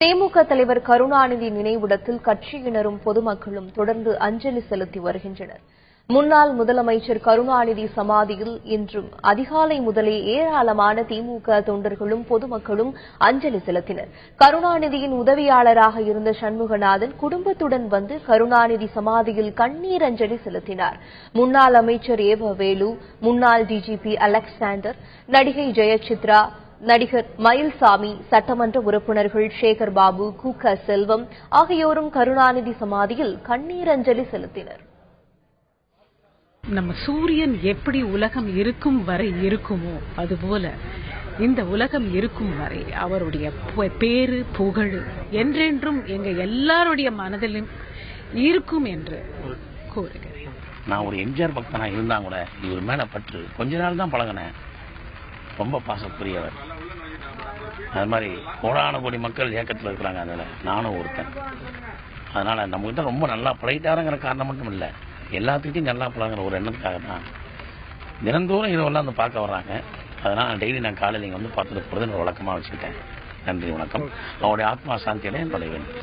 திமுக தலைவர் கருணாநிதி நினைவிடத்தில் கட்சியினரும் பொதுமக்களும் தொடர்ந்து அஞ்சலி செலுத்தி வருகின்றனர். முன்னாள் முதலமைச்சர் கருணாநிதி சமாதியில் இன்றும் அதிகாலை முதலே ஏராளமான திமுக தொண்டர்களும் பொதுமக்களும் அஞ்சலி செலுத்தினர். கருணாநிதியின் உதவியாளராக இருந்த சண்முகநாதன் குடும்பத்துடன் வந்து கருணாநிதி சமாதியில் கண்ணீர் அஞ்சலி செலுத்தினார். முன்னாள் அமைச்சர் வேலு, முன்னாள் டிஜிபி அலெக்சாண்டர், நடிகை ஜெயசித்ரா, நடிகர் மயில்சாமி, சட்டமன்ற உறுப்பினர்கள் சேகர் பாபு, கூக்க செல்வம் ஆகியோரும் கருணாநிதி சமாதியில் கண்ணீர் அஞ்சலி செலுத்தினர். நம்ம சூரியன் எப்படி உலகம் இருக்கும் வரை இருக்குமோ அதுபோல இந்த உலகம் இருக்கும் வரை அவருடைய பேரு புகழ் என்றென்றும் எங்க எல்லாருடைய மனதிலும் இருக்கும் என்று கூறுகிறேன். நான் ஒரு எம்ஜிஆர் பக்தனா இருந்தா கூட இவர் மேல பற்று கொஞ்ச நாள் தான் பழகினேன். ரொம்ப பாசப்புரியவர். அது மாதிரி கோடான கோடி மக்கள் இயக்கத்தில் இருக்கிறாங்க. அதில் நானும் ஒருத்தன். அதனால நம்மகிட்ட ரொம்ப நல்லா பழகிட்டாருங்கிற காரணம் மட்டும் இல்லை, எல்லாத்துக்கிட்டையும் நல்லா பழகிற ஒரு எண்ணத்துக்காக தான் தினந்தோறும் இரவெல்லாம் வந்து பார்க்க வர்றாங்க. அதனால் டெய்லி நான் காலையில் இங்கே வந்து பார்த்துட்டு போகிறது வழக்கமாக வச்சுக்கிட்டேன். நன்றி, வணக்கம். அவருடைய ஆத்மா சாந்தியில என்னுடைய வேணும்.